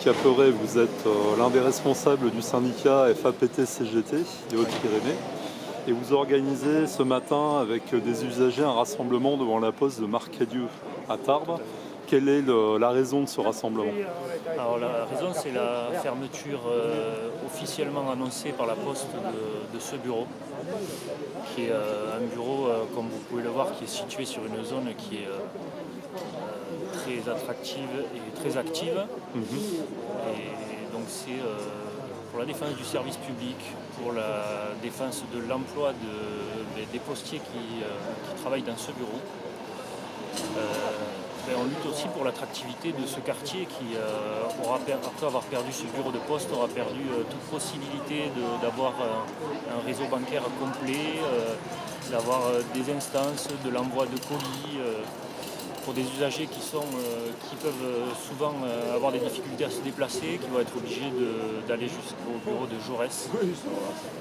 Caperet, vous êtes l'un des responsables du syndicat FAPT-CGT des Hautes-Pyrénées et vous organisez ce matin avec des usagers un rassemblement devant la poste de Marcadieu à Tarbes. Quelle est la raison de ce rassemblement? Alors la raison, c'est la fermeture officiellement annoncée par la Poste de ce bureau, qui est un bureau, comme vous pouvez le voir, qui est situé sur une zone qui est très attractive et très active. Et donc c'est pour la défense du service public, pour la défense de l'emploi des postiers qui travaillent dans ce bureau. On lutte aussi pour l'attractivité de ce quartier qui, après avoir perdu ce bureau de poste, aura perdu toute possibilité d'avoir un réseau bancaire complet, d'avoir des instances, de l'envoi de colis pour des usagers qui peuvent souvent avoir des difficultés à se déplacer, qui vont être obligés d'aller jusqu'au bureau de Jaurès,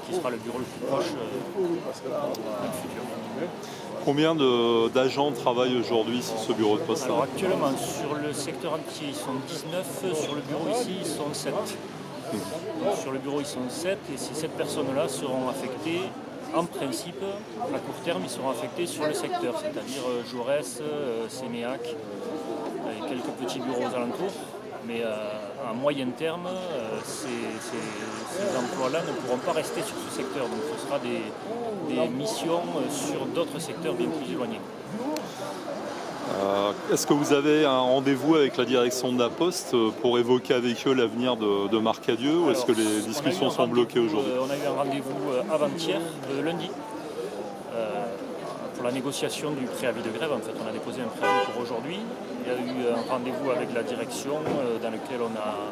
qui sera le bureau le plus proche dans le futur. Combien d'agents travaillent aujourd'hui sur ce bureau de poste? Alors actuellement, sur le secteur entier, ils sont 19, sur le bureau ici, ils sont 7. Donc, sur le bureau, ils sont 7, et ces 7 personnes-là seront affectées, en principe, à court terme, ils seront affectés sur le secteur, c'est-à-dire Jaurès, Séméac, et quelques petits bureaux aux alentours. Mais à moyen terme, ces emplois-là ne pourront pas rester sur ce secteur. Donc ce sera des missions sur d'autres secteurs bien plus éloignés. Est-ce que vous avez un rendez-vous avec la direction de la Poste pour évoquer avec eux l'avenir de Marcadieu, ou est-ce que les discussions sont bloquées aujourd'hui? On a eu un rendez-vous avant-hier, lundi, pour la négociation du préavis de grève. En fait, on a déposé un préavis pour aujourd'hui. Il y a eu un rendez-vous avec la direction dans lequel on a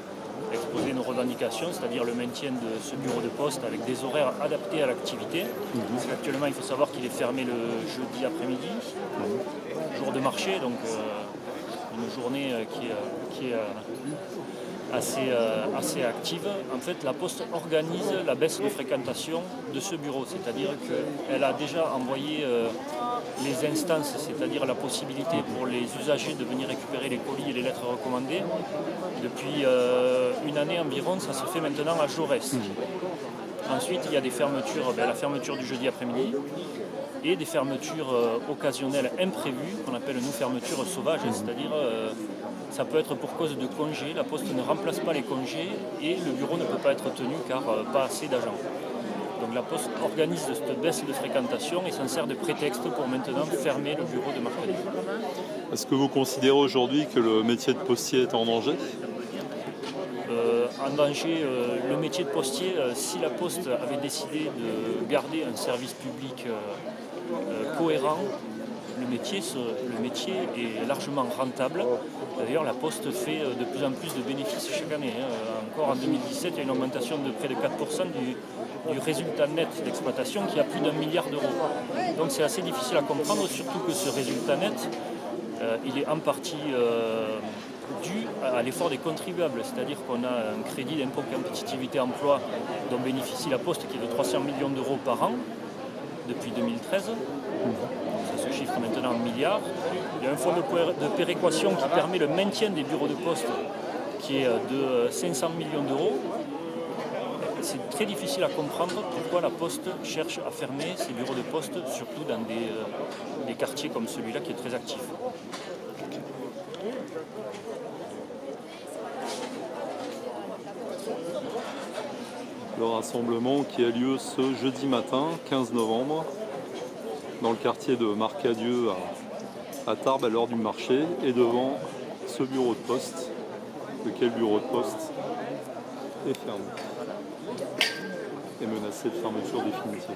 exposé nos revendications, c'est-à-dire le maintien de ce bureau de poste avec des horaires adaptés à l'activité. Parce qu'actuellement, il faut savoir qu'il est fermé le jeudi après-midi, jour de marché, donc une journée qui est assez active. En fait, la Poste organise la baisse de fréquentation de ce bureau, c'est-à-dire qu'elle a déjà envoyé les instances, c'est-à-dire la possibilité pour les usagers de venir récupérer les colis et les lettres recommandées. Depuis une année environ, ça se fait maintenant à Jaurès. Ensuite, il y a des fermetures, la fermeture du jeudi après-midi et des fermetures occasionnelles imprévues, qu'on appelle nous fermetures sauvages, c'est-à-dire ça peut être pour cause de congés, la Poste ne remplace pas les congés et le bureau ne peut pas être tenu car pas assez d'agents. Donc la Poste organise cette baisse de fréquentation et s'en sert de prétexte pour maintenant fermer le bureau de Marcadieu. Est-ce que vous considérez aujourd'hui que le métier de postier est en danger? En danger, le métier de postier, si la Poste avait décidé de garder un service public cohérent, le métier est largement rentable. D'ailleurs, la Poste fait de plus en plus de bénéfices chaque année. Encore en 2017, il y a une augmentation de près de 4% du résultat net d'exploitation qui a plus d'1 milliard d'euros. Donc c'est assez difficile à comprendre, surtout que ce résultat net, il est en partie dû à l'effort des contribuables, c'est-à-dire qu'on a un crédit d'impôt compétitivité emploi dont bénéficie la Poste qui est de 300 millions d'euros par an depuis 2013. Ça se chiffre maintenant en milliards. Il y a un fonds de péréquation qui permet le maintien des bureaux de poste qui est de 500 millions d'euros. C'est très difficile à comprendre pourquoi la Poste cherche à fermer ses bureaux de poste, surtout dans des quartiers comme celui-là qui est très actif. Le rassemblement qui a lieu ce jeudi matin, 15 novembre, dans le quartier de Marcadieu à Tarbes à l'heure du marché, et devant ce bureau de poste, lequel bureau de poste est fermé et menacé de fermeture définitive.